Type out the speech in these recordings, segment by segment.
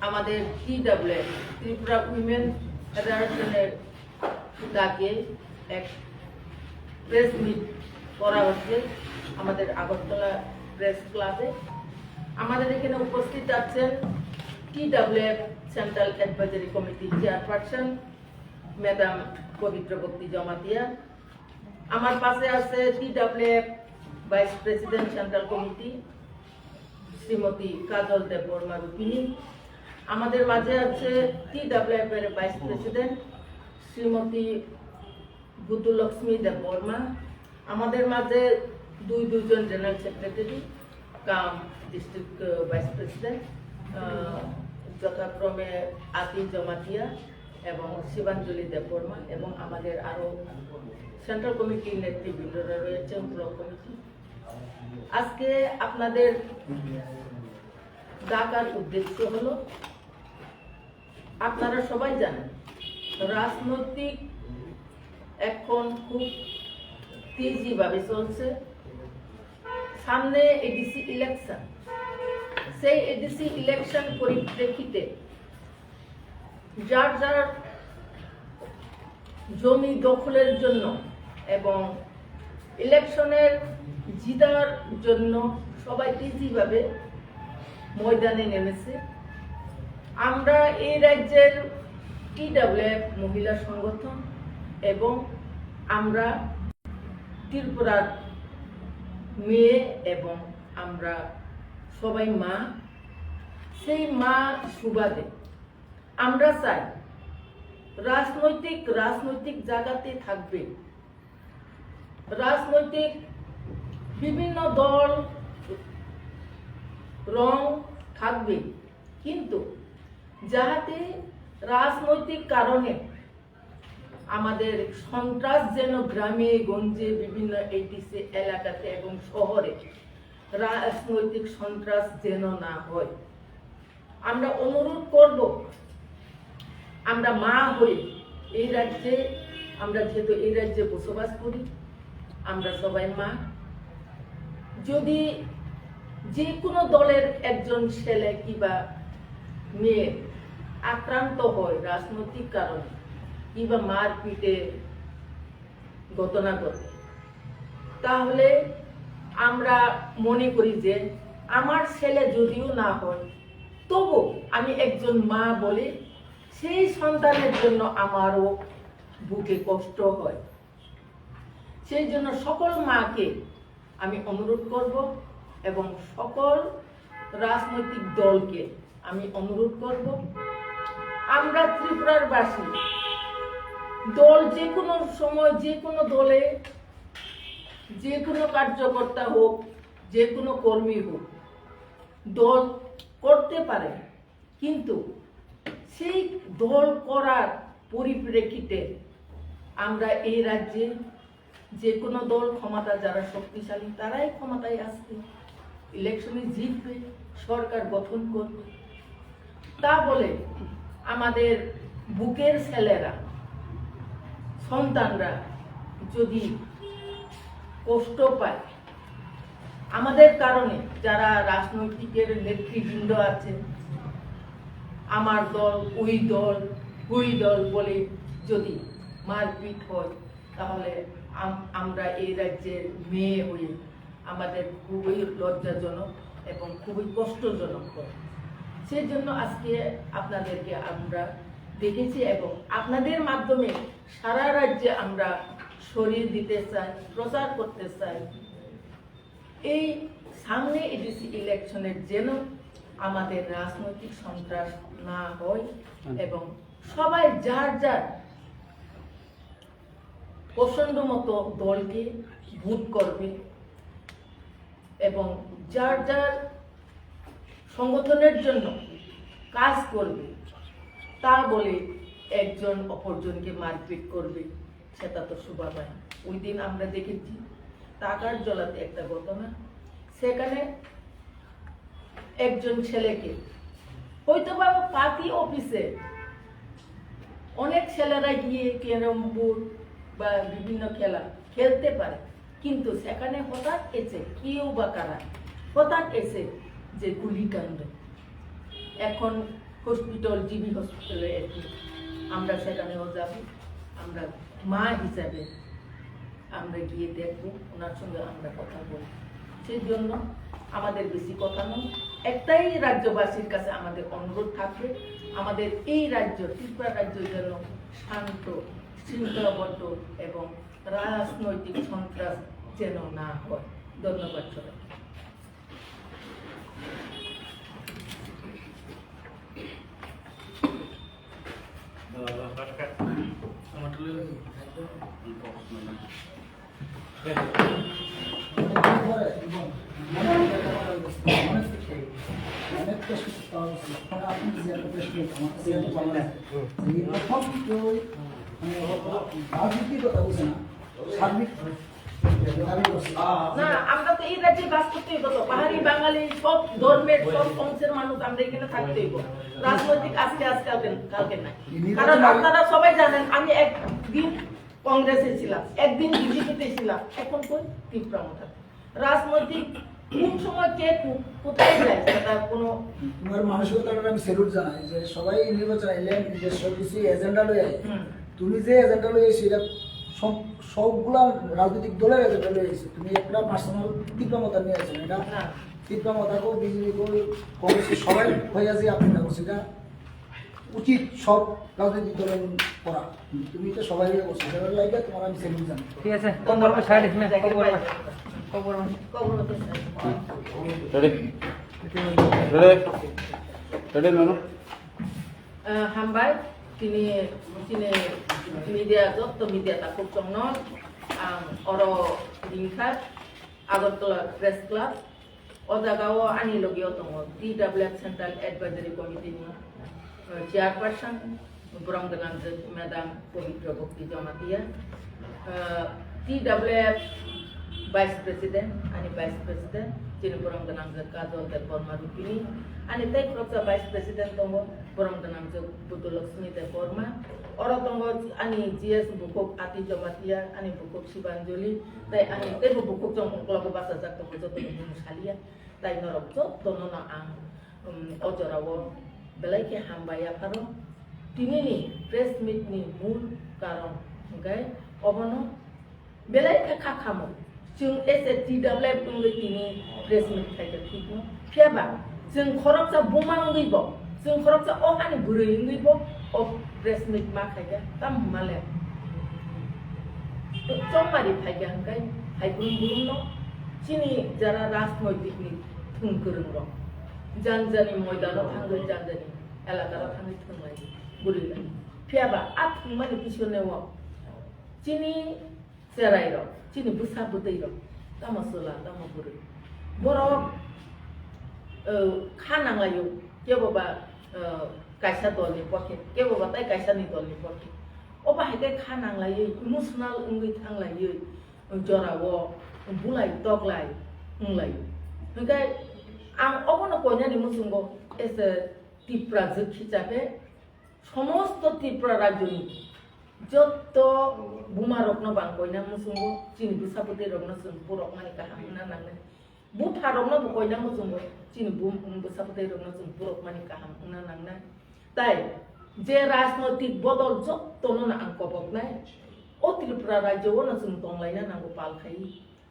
আমাদের TWF Tripura women ফেডারেশনের ডাকে এক প্রেস মিট করা হচ্ছে আমাদের আগরতলা প্রেস ক্লাবে। আমাদের এখানে উপস্থিত আছেন TWF central advisory committee chairperson madam Pabitra Bhakti Jamatia. আমার পাশে আছে TWF vice president central committee Shrimati Kajal Debbarma Rupini. আমাদের মাঝে আছে TWF এর ভাইস প্রেসিডেন্ট শ্রীমতী বুদ্ধলক্ষ্মী দেববর্মা। আমাদের মাঝে দুজন general secretary cum district vice president যথাক্রমে আতি জমাতিয়া এবং শিবাঞ্জলি দেববর্মা, এবং আমাদের আরো সেন্ট্রাল কমিটির নেতৃবৃন্দরা রয়েছেন ব্লক কমিটি। আজকে আপনাদের ডাকার উদ্দেশ্য হলো, আপনারা সবাই জানেন রাজনৈতিক এখন খুব তেজিভাবে চলছে। সামনে এডিসি ইলেকশন, সেই এডিসি ইলেকশন পরিপ্রেক্ষিতে যার যার জমি দখলের জন্য এবং ইলেকশনের জিতার জন্য সবাই তেজিভাবে ময়দানে নেমেছে। আমরা এই রাজ্যের TWF মহিলা সংগঠন এবং আমরা ত্রিপুরার মেয়ে এবং আমরা সবাই মা, সেই মা সুবাদে আমরা চাই রাজনৈতিক জায়গাতে থাকবে, রাজনৈতিক বিভিন্ন দল রং থাকবে, কিন্তু যাহাতে রাজনৈতিক কারণে আমাদের সন্ত্রাস যেন গ্রামে গঞ্জে বিভিন্ন এডিসি এলাকাতে এবং শহরে রাজনৈতিক সন্ত্রাস যেন না হয়। আমরা অনুরোধ করব, আমরা মা হয়ে এই রাজ্যে, আমরা যেহেতু এই রাজ্যে বসবাস করি, আমরা সবাই মা। যদি যে কোনো দলের একজন ছেলে কিংবা মেয়ে আক্রান্ত হয় রাজনৈতিক কারণে কিংবা মারপিটে ঘটনা ঘটে, তাহলে আমরা মনে করি যে আমার ছেলে যদিও না হয়, তবু আমি একজন মা বলে সেই সন্তানের জন্য আমারও বুকে কষ্ট হয়। সেই জন্য সকল মাকে আমি অনুরোধ করব এবং সকল রাজনৈতিক দলকে আমি অনুরোধ করব, আমরা ত্রিপুরার বাসী দল যে কোনো সময় যে কোনো দলে যে কোনো কার্যকর্তা হোক, যে কোনো কর্মী হোক, দল করতে পারে, কিন্তু সেই দল করার পরিপ্রেক্ষিতে আমরা এই রাজ্যে যে কোনো দল ক্ষমতা যারা শক্তিশালী তারাই ক্ষমতায় আসবে, ইলেকশনে জিতবে, সরকার গঠন করবে। তা বলে আমাদের বুকের ছেলেরা সন্তানরা যদি কষ্ট পায় আমাদের কারণে, যারা রাজনৈতিকের নেতৃবৃন্দ আছে, আমার দল ওই দল বলে যদি মারপিট হয়, তাহলে আমরা এই রাজ্যের মেয়ে হয়ে আমাদের খুবই লজ্জাজনক এবং খুবই কষ্টজনক হয়। সেই জন্য আজকে আপনাদেরকে আমরা দেখেছি এবং আপনাদের মাধ্যমে সারা রাজ্যে আমরা সরিয়ে দিতে চাই, প্রচার করতে চাই, এই সামনে এডিসি ইলেকশনের যেন আমাদের রাজনৈতিক সন্ত্রাস না হয় এবং সবাই যার যার পছন্দ মতো দলকে ভোট করবে এবং যার যার সংগঠনের জন্য কাজ করবে। তা বলে একজন অপরজনকে মারপিট করবে, সেটা তো শোভা পায়। ওই দিন আমরা দেখেছি টাকার জলাতে একটা ঘটনা, সেখানে একজন ছেলেকে হয়তো বা পার্টি অফিসে অনেক ছেলেরা গিয়ে ক্যারম বোর্ড বা বিভিন্ন খেলা খেলতে পারে, কিন্তু সেখানে হঠাৎ এসে কেউ বা কারা হঠাৎ এসে যে গুলিকাণ্ড। এখন হসপিটাল জিবি হসপিটালে আমরা সেখানেও যাব আমরা মা হিসাবে আমরা গিয়ে দেখবো ওনার সঙ্গে আমরা কথা বলবো সেই জন্য আমাদের বেশি কথা নয় একটাই রাজ্যবাসীর কাছে আমাদের অনুরোধ থাকবে আমাদের এই রাজ্য ত্রিপুরা রাজ্য যেন শান্ত শৃঙ্খলাবদ্ধ এবং রাজনৈতিক সন্ত্রাস যেন না হয় ধন্যবাদ সবাই না আমরা তো এই রাজ্যে বাস করতে হইব তো পাহাড়ি বাঙালি সব ধর্মের সব বংশের মানুষ আমরা এখানে থাকতে হইব রাজনৈতিক আজকে কালকে নাই কারণ আপনারা সবাই জানেন আমি একদিন কংগ্রেসে ছিলাম একদিন বিজেপিতে ছিলাম এখন কই ত্রিপুরা মধ্যে রাজনৈতিক কোন সময় কে কোথায় যায় সেটা কোনো তোমার মানসিকতাটা আমি স্যালুট জানাই যে সবাই নির্বাচন আইলেন নিজের সব কিছু এজেন্ডা লয়ে তুমি যে এজেন্ডা লয়ে সেটা সবগুলা রাজনৈতিক দলের এজেন্ডা লয়ে এসেছে তুমি একটা পার্সোনাল তীব্রমতা নিয়ে আসেন এটা তীব্রমতা কো বিজেপি কো কংগ্রেস সবাই হয়ে আছে আপনি না সেটা উচিত সব রাজনৈতিক দলের করা তুমি এটা সবাই করছো সেটার লাগে তোমার আমি স্যালুট জানাই ঠিক আছে কবর সাইড মে কবর ready ready ready mano hambai তিনি media to media takut chongnon oro ringkat Agartala Press Club odagao ani logio tongo TWF Central Advisory Committee ni chairperson Burang dengan Madam Pavitra Bhakti Jamatia TWF Vice President ani Vice President Cina Burang dengan Kajol dan Forma Rupini ani tay Propsa Vice President tongo Burang dengan Butu Laksmi dan Forma orang tongo ani GS Bukuk Ati Jamatia ani Bukuk Sibanjoli tay ani tay Bukuk jong kelompok bahasa jak tongo joto tongo salia tay norok jot tono na ang ojorawo belai ke hambaya karo tini ni press meet ni mul karo okay obono belai ke kakamo जों STWF ini presmen खायगा ठीक न फियाबा जों खरबसा बुमांगैब जों खरबसा अहानि बुरैंगैब अ प्रेसमेट मा खायगा ताम माले चमारि खायगा हंगाय हायबुन बुरुम न चिनि Zara राजनैतिकनि थुंगोरों र जानजानि मयदानाव थांगोन जानजानि एलाकाराव थांगोन थुंलाय बुरैलाय फियाबा आ थुंमानि पिसनेव चिनि सेराय र Cini besar betul, tama sola, tama buru. Borok kanang layu, kaya bapa kaisa tolni poket, kaya bapa tay kaisa ni tolni poket. Opa heke kanang layu, emotional ungit ang layu, jorawo, bulai tok layu, layu. Hingga ang opo na konya ni musungo es tipra zikhijabe, সমস্ত ত্রিপুরা রাজ্যনি যত বুমা রত্ন বাংকইনা মুসুঙ্গো চিনি বুসাপতি রত্ন সুংপু রকমানি কাহামনা নাংনে বুফা রত্ন বকইনা মুসুঙ্গো চিনি বুসাপতি রত্ন সুংপু রকমানি কাহামনা নাংনা তাই যে রাজনৈতিক বদল যত না আংকবক নাই ও ত্রিপুরা রাজ্য ওনা সুং তংলাইনা নাঙ্গো পালখাই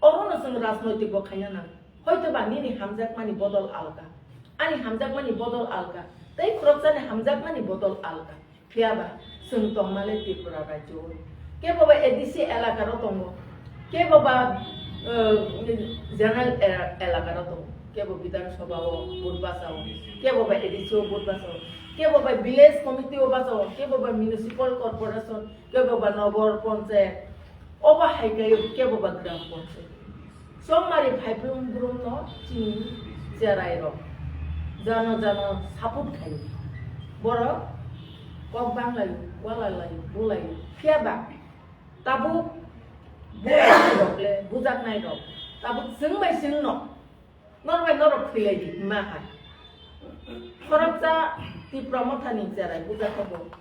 অরনা সুং রাজনৈতিক বখাইনা নাং হয়তো বা নিনি হামজাক মানি বদল আলকা আনি হামজাক মানি বদল আলকা তাই খরবজানে হামজাক মানি বদল আলকা ফিয়াবা সুং তংমালে ত্রিপুরা রাজ্য ke baba edisi elakaro tongo ke baba general elakaro tongo ke baba bidan sabao budbasao ke baba edisi budbasao ke baba village committee obasao ke baba municipal corporation ke baba nogor panchayat oba haikai ke baba gram panchayat somari bhaibrum brum no chini jerai ro jano jano saput khai boro kok banglai walalai bulai kiaba tabu buat dokle bujak nai dok tabu sing mai sing no norway norok khilai di mahai korapta ti promothani jarai bujak ko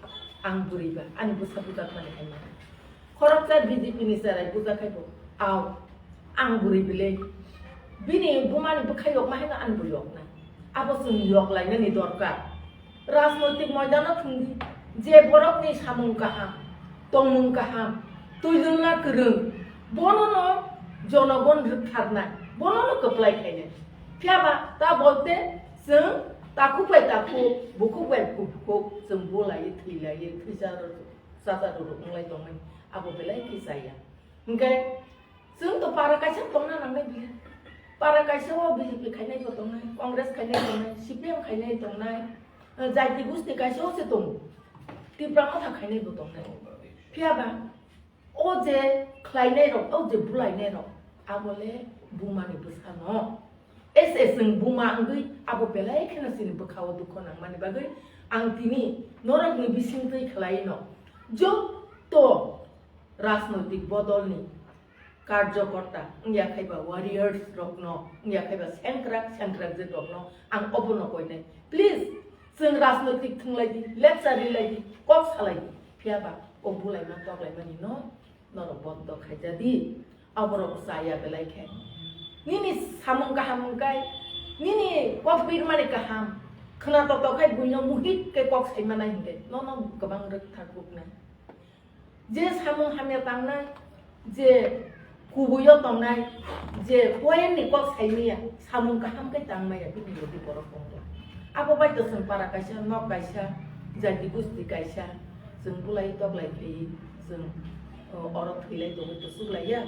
ang buriba ani busa bujak mane kai korapta bjp ni jarai bujak kai bo aw ang buri bile bini bumani bukhayok mahena an buriyok na abo sing yok lai ni dorkar राजनैतिक मैदानाव थुंदि जे बरफनि सामुं गाहाम तंमुं गाहाम तुयजुलना गोरों बननो जनगण रोखथारनाय बननो गोप्लायखायनो फियाबा दा बलते जों ताखु bye ताखु बुखु bye बुखु जों बलायो थैलायो जाजारो रुंलाय दंनाय आबो बेलाय कि जाया ओंखाय जों तो पारा कायसा दंना नांनाय बियो पारा कायसाव बीजेपी खायनाय दंनाय कांग्रेस खायनाय दंनाय सीपीएम खायनाय दंनाय जाति गुस्ति कायसाव से दं तिब्रा माथा खायनाय दंनाय फियाबा ओ जे खायनाय र ओ जे बुलायनाय र आबोले बुमानि बुसानो एसे जों बुमा आंगै आबो बेलाय खेनासिनि बखाव दुखन आं माने बागै आं तिनि नरकनि बिसिंतै खलायनो जो तो राजनैतिक बदलनि कार्यकर्ता याखैबा वारियर्स रखनो याखैबा सेंक्राक जे रखनो आं अबनो कयने प्लीज जों राजनैतिक थंलायदि लेक्सारिलायदि कक सालायदि फियाबा ओ बुलायमा तगलायमानि न नर बद्द खायजादि अबरो साया बेलायखे निनि सामुं गाहाम गाय निनि कक बिरमानि गाहाम खोना ततखाय बुइनो मुहित के कक सायमानाय हिंगे न गोबां रोखथा गुकनाय जे सामुं हामिया तांनाय जे कुबुयो तंनाय जे पयेननि कक सायमिया सामुं गाहाम के तांमाया बिनि लदि बरफ दंला आबो बायतो जों पारा कायसा न कायसा जाति गुस्ति कायसा जों बुलाय तगलाय खैयि जों अरब थैलाय दं तो सुगलाया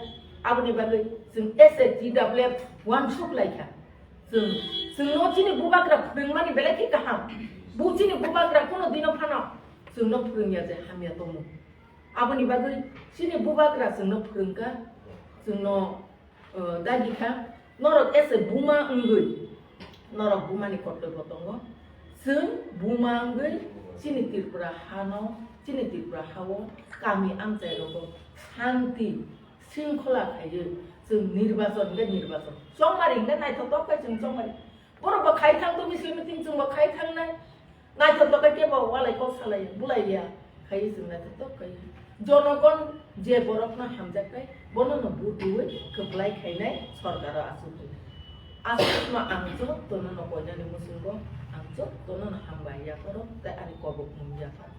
आबोनि बागै जों एसे TWF वान सुगलायखा जों न चिनि बुबाग्रा फोरोंमानि बेलाय कि गाहाम बुचिनि बुबाग्रा कोनो दिनो फाना जों न फोरोंया जे हामिया दङ आबोनि बागै चिनि बुबाग्रा जों न फोरोंगा जों न दागिखा नरक एसे बुमा अंगै नरक बुमानि कर्तव्य दङ जों बुमा अंगै चिनि त्रिपुरा हानो चिनि त्रिपुरा हावो गामि आमजाय रगो शान्ति शृंखला खायो जों निर्वाचन जमारि नायथ'थ'खाय जों जमारि बर'बा खायथां तो मिसल मिटिं जोंबो खायथांनाय नायथ'थ'खाय केबा वालायखौ सालायो बुलायया खायो जों नायथ'थ'खाय जनगण जे बरफना हामजाखाय बननो बुदुवै खोबलाय खायनाय सरकारा आसुखै आसुखमा आंजो तननो कयनानि मुसुंगो आंजो तननो हामबाया बरफ ता आनि कबक मुंजाफा